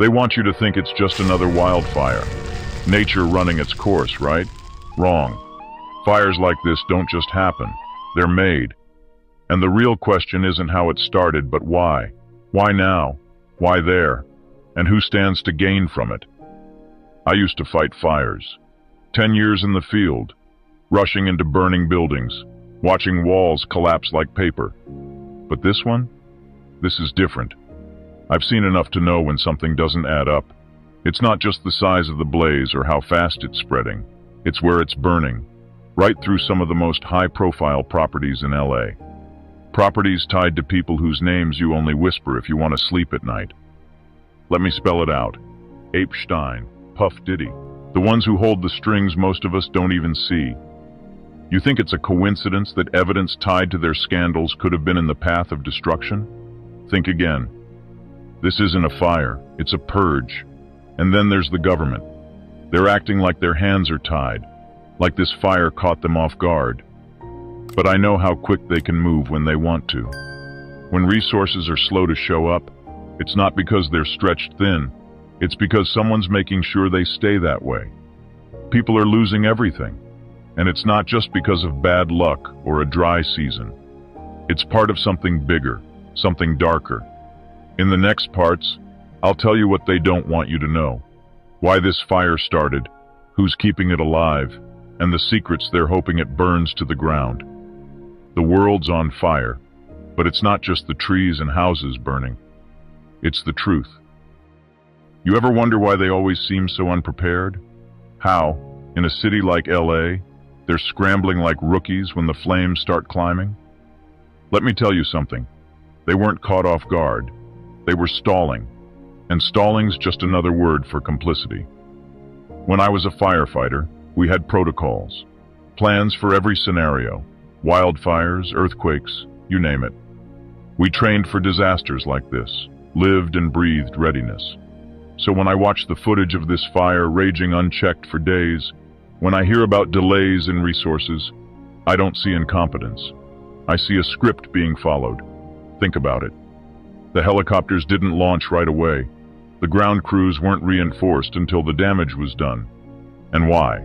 They want you to think it's just another wildfire. Nature running its course, right? Wrong. Fires like this don't just happen. They're made. And the real question isn't how it started, but why. Why now? Why there? And who stands to gain from it? I used to fight fires. 10 years in the field, rushing into burning buildings, watching walls collapse like paper. But this one? This is different. I've seen enough to know when something doesn't add up. It's not just the size of the blaze or how fast it's spreading. It's where it's burning, right through some of the most high-profile properties in LA. Properties tied to people whose names you only whisper if you want to sleep at night. Let me spell it out. Epstein, Puff Diddy. The ones who hold the strings most of us don't even see. You think it's a coincidence that evidence tied to their scandals could have been in the path of destruction? Think again. This isn't a fire, it's a purge. And then there's the government. They're acting like their hands are tied, like this fire caught them off guard. But I know how quick they can move when they want to. When resources are slow to show up, it's not because they're stretched thin, it's because someone's making sure they stay that way. People are losing everything, and it's not just because of bad luck or a dry season. It's part of something bigger, something darker. In the next parts, I'll tell you what they don't want you to know, why this fire started, who's keeping it alive, and the secrets they're hoping it burns to the ground. The world's on fire, but it's not just the trees and houses burning. It's the truth. You ever wonder why they always seem so unprepared? How, in a city like LA, they're scrambling like rookies when the flames start climbing? Let me tell you something. They weren't caught off guard. They were stalling. And stalling's just another word for complicity. When I was a firefighter, we had protocols. Plans for every scenario. Wildfires, earthquakes, you name it. We trained for disasters like this, lived and breathed readiness. So when I watch the footage of this fire raging unchecked for days, when I hear about delays in resources, I don't see incompetence. I see a script being followed. Think about it. The helicopters didn't launch right away. The ground crews weren't reinforced until the damage was done. And why?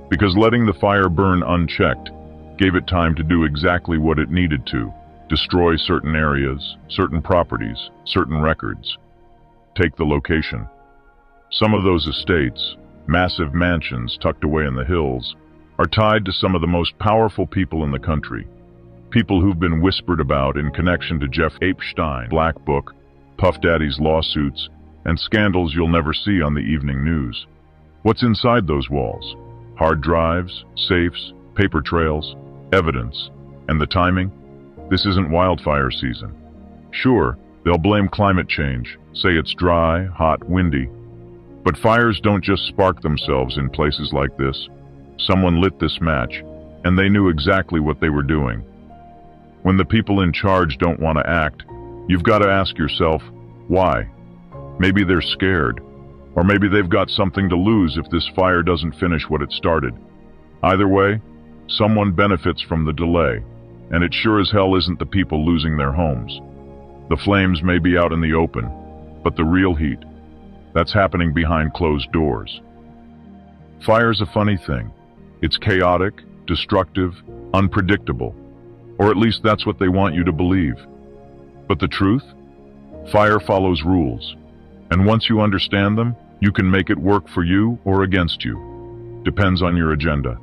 Because letting the fire burn unchecked gave it time to do exactly what it needed to, destroy certain areas, certain properties, certain records. Take the location. Some of those estates, massive mansions tucked away in the hills, are tied to some of the most powerful people in the country. People who've been whispered about in connection to Jeff Epstein, Black Book, Puff Daddy's lawsuits, and scandals you'll never see on the evening news. What's inside those walls? Hard drives, safes, paper trails, evidence. And the timing? This isn't wildfire season. Sure, they'll blame climate change, say it's dry, hot, windy. But fires don't just spark themselves in places like this. Someone lit this match, and they knew exactly what they were doing. When the people in charge don't want to act, you've got to ask yourself, why? Maybe they're scared, or maybe they've got something to lose if this fire doesn't finish what it started. Either way, someone benefits from the delay, and it sure as hell isn't the people losing their homes. The flames may be out in the open, but the real heat, that's happening behind closed doors. Fire's a funny thing. It's chaotic, destructive, unpredictable, or at least that's what they want you to believe. But the truth? Fire follows rules, and once you understand them, you can make it work for you or against you. Depends on your agenda.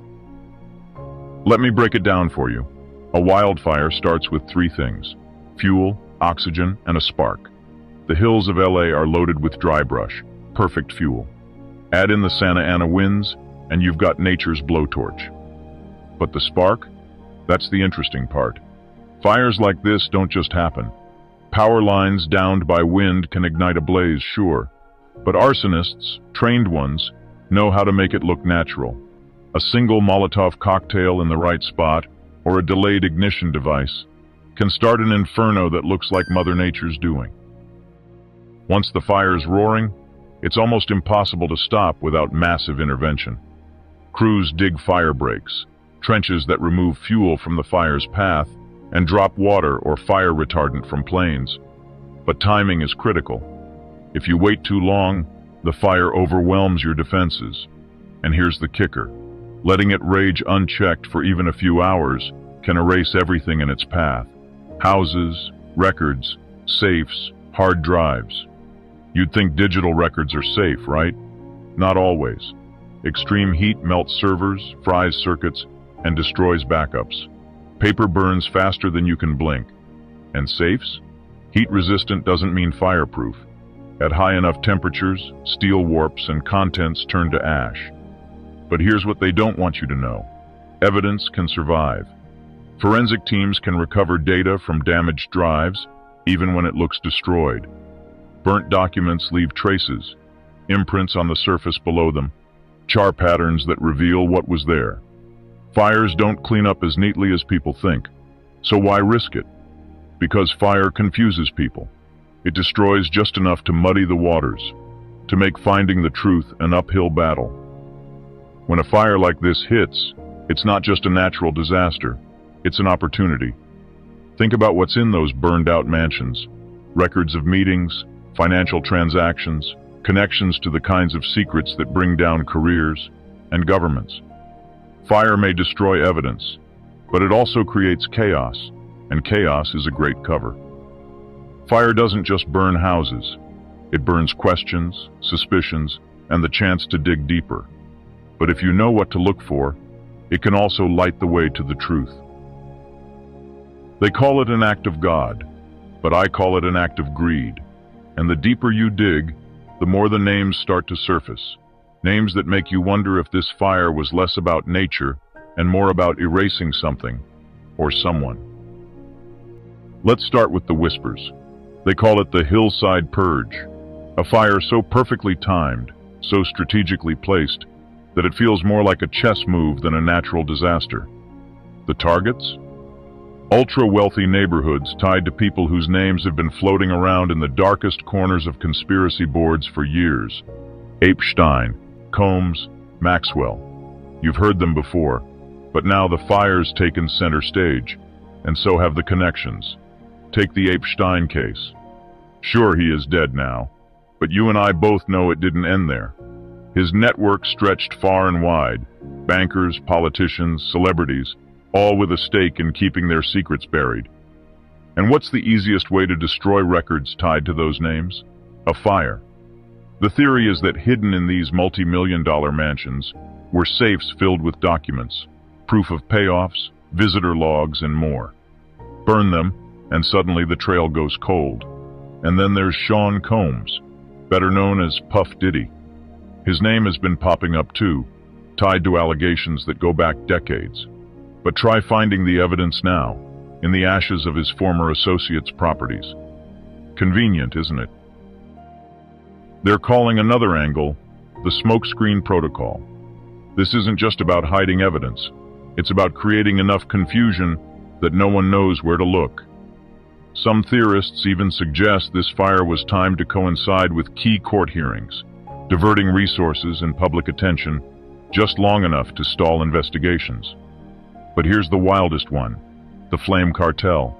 Let me break it down for you. A wildfire starts with three things: fuel, oxygen, and a spark. The hills of LA are loaded with dry brush, perfect fuel. Add in the Santa Ana winds, and you've got nature's blowtorch. But the spark? That's the interesting part. Fires like this don't just happen. Power lines downed by wind can ignite a blaze, sure, but arsonists, trained ones, know how to make it look natural. A single Molotov cocktail in the right spot, or a delayed ignition device, can start an inferno that looks like Mother Nature's doing. Once the fire's roaring, it's almost impossible to stop without massive intervention. Crews dig fire breaks, trenches that remove fuel from the fire's path, and drop water or fire retardant from planes. But timing is critical. If you wait too long, the fire overwhelms your defenses. And here's the kicker. Letting it rage unchecked for even a few hours can erase everything in its path. Houses, records, safes, hard drives. You'd think digital records are safe, right? Not always. Extreme heat melts servers, fries circuits, and destroys backups. Paper burns faster than you can blink. And safes? Heat-resistant doesn't mean fireproof. At high enough temperatures, steel warps and contents turn to ash. But here's what they don't want you to know. Evidence can survive. Forensic teams can recover data from damaged drives, even when it looks destroyed. Burnt documents leave traces, imprints on the surface below them, char patterns that reveal what was there. Fires don't clean up as neatly as people think. So why risk it? Because fire confuses people. It destroys just enough to muddy the waters, to make finding the truth an uphill battle. When a fire like this hits, it's not just a natural disaster, it's an opportunity. Think about what's in those burned-out mansions. Records of meetings, financial transactions, connections to the kinds of secrets that bring down careers and governments. Fire may destroy evidence, but it also creates chaos, and chaos is a great cover. Fire doesn't just burn houses. It burns questions, suspicions, and the chance to dig deeper. But if you know what to look for, it can also light the way to the truth. They call it an act of God, but I call it an act of greed. And the deeper you dig, the more the names start to surface. Names that make you wonder if this fire was less about nature and more about erasing something or someone. Let's start with the whispers. They call it the hillside purge, a fire so perfectly timed, so strategically placed, that it feels more like a chess move than a natural disaster. The targets? Ultra-wealthy neighborhoods tied to people whose names have been floating around in the darkest corners of conspiracy boards for years. Epstein, Combs, Maxwell. You've heard them before, but now the fire's taken center stage, and so have the connections. Take the Epstein case. Sure, he is dead now, but you and I both know it didn't end there. His network stretched far and wide. Bankers, politicians, celebrities, all with a stake in keeping their secrets buried. And what's the easiest way to destroy records tied to those names? A fire. The theory is that hidden in these multi-million-dollar mansions were safes filled with documents, proof of payoffs, visitor logs, and more. Burn them, and suddenly the trail goes cold. And then there's Sean Combs, better known as Puff Diddy. His name has been popping up too, tied to allegations that go back decades. But try finding the evidence now, in the ashes of his former associates' properties. Convenient, isn't it? They're calling another angle the smokescreen protocol. This isn't just about hiding evidence. It's about creating enough confusion that no one knows where to look. Some theorists even suggest this fire was timed to coincide with key court hearings, diverting resources and public attention just long enough to stall investigations. But here's the wildest one, the Flame Cartel.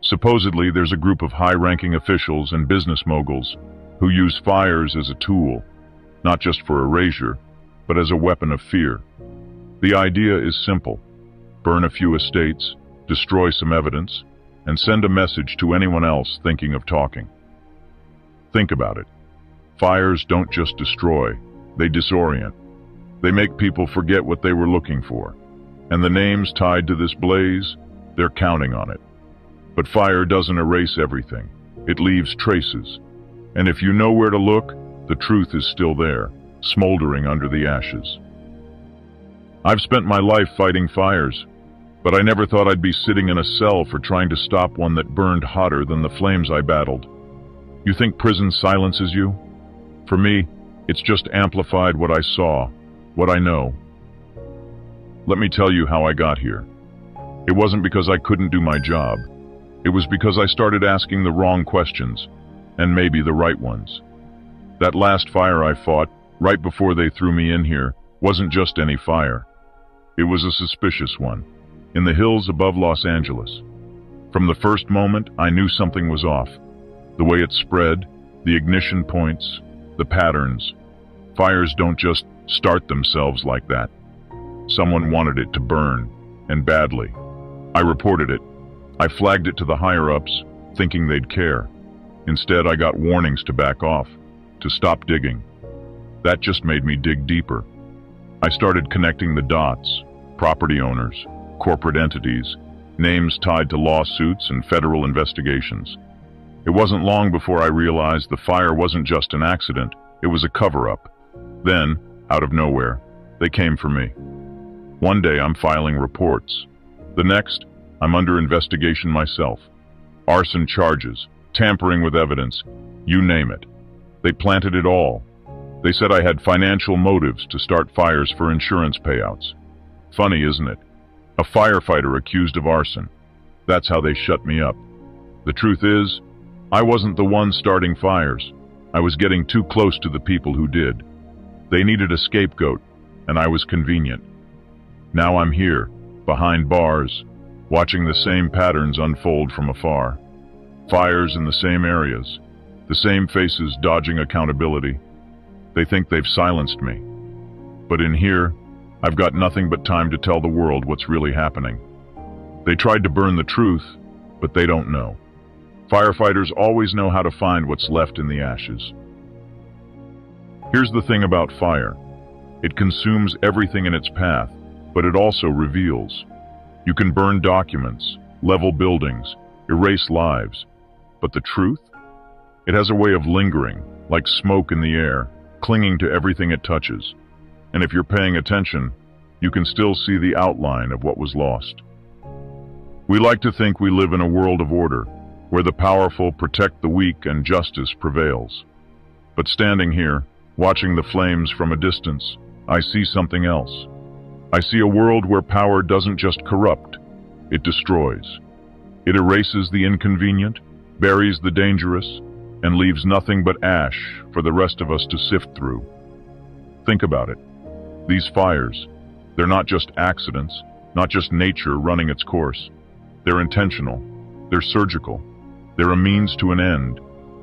Supposedly, there's a group of high-ranking officials and business moguls who use fires as a tool, not just for erasure, but as a weapon of fear. The idea is simple. Burn a few estates, destroy some evidence, and send a message to anyone else thinking of talking. Think about it. Fires don't just destroy, they disorient. They make people forget what they were looking for. And the names tied to this blaze, they're counting on it. But fire doesn't erase everything. It leaves traces. And if you know where to look, the truth is still there, smoldering under the ashes. I've spent my life fighting fires, but I never thought I'd be sitting in a cell for trying to stop one that burned hotter than the flames I battled. You think prison silences you? For me, it's just amplified what I saw, what I know. Let me tell you how I got here. It wasn't because I couldn't do my job. It was because I started asking the wrong questions, and maybe the right ones. That last fire I fought, right before they threw me in here, wasn't just any fire. It was a suspicious one, in the hills above Los Angeles. From the first moment, I knew something was off. The way it spread, The ignition points, the patterns. Fires don't just start themselves like that. Someone wanted it to burn, and badly. I reported it. I flagged it to the higher-ups, thinking they'd care. Instead, I got warnings to back off, to stop digging. That just made me dig deeper. I started connecting the dots, property owners, corporate entities, names tied to lawsuits and federal investigations. It wasn't long before I realized the fire wasn't just an accident, it was a cover-up. Then, out of nowhere, they came for me. One day I'm filing reports. The next, I'm under investigation myself. Arson charges, tampering with evidence, you name it. They planted it all. They said I had financial motives to start fires for insurance payouts. Funny, isn't it? A firefighter accused of arson. That's how they shut me up. The truth is, I wasn't the one starting fires. I was getting too close to the people who did. They needed a scapegoat, and I was convenient. Now I'm here, behind bars, watching the same patterns unfold from afar. Fires in the same areas, the same faces dodging accountability. They think they've silenced me. But in here, I've got nothing but time to tell the world what's really happening. They tried to burn the truth, but they don't know. Firefighters always know how to find what's left in the ashes. Here's the thing about fire. It consumes everything in its path, but it also reveals. You can burn documents, level buildings, erase lives. But the truth? It has a way of lingering, like smoke in the air, clinging to everything it touches. And if you're paying attention, you can still see the outline of what was lost. We like to think we live in a world of order, where the powerful protect the weak and justice prevails. But standing here, watching the flames from a distance, I see something else. I see a world where power doesn't just corrupt, it destroys. It erases the inconvenient, buries the dangerous, and leaves nothing but ash for the rest of us to sift through. Think about it. These fires, they're not just accidents, not just nature running its course. They're intentional, they're surgical, they're a means to an end,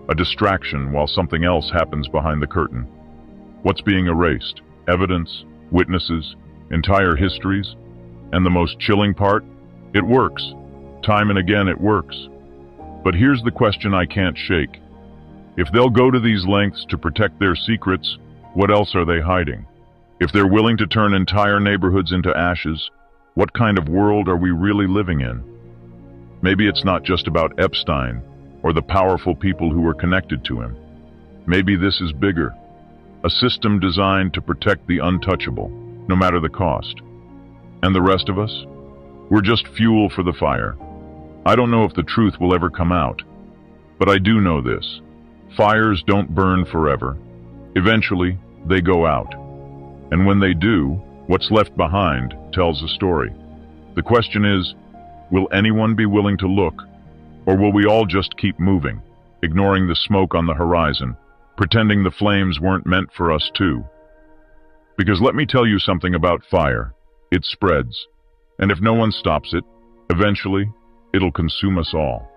a distraction while something else happens behind the curtain. What's being erased? Evidence, witnesses, entire histories, and the most chilling part? It works. Time and again it works. But here's the question I can't shake. If they'll go to these lengths to protect their secrets, what else are they hiding? If they're willing to turn entire neighborhoods into ashes, what kind of world are we really living in? Maybe it's not just about Epstein or the powerful people who were connected to him. Maybe this is bigger. A system designed to protect the untouchable, no matter the cost. And the rest of us? We're just fuel for the fire. I don't know if the truth will ever come out, but I do know this. Fires don't burn forever. Eventually, they go out. And when they do, what's left behind tells a story. The question is, will anyone be willing to look, or will we all just keep moving, ignoring the smoke on the horizon, pretending the flames weren't meant for us too? Because let me tell you something about fire. It spreads, and if no one stops it, eventually, it'll consume us all.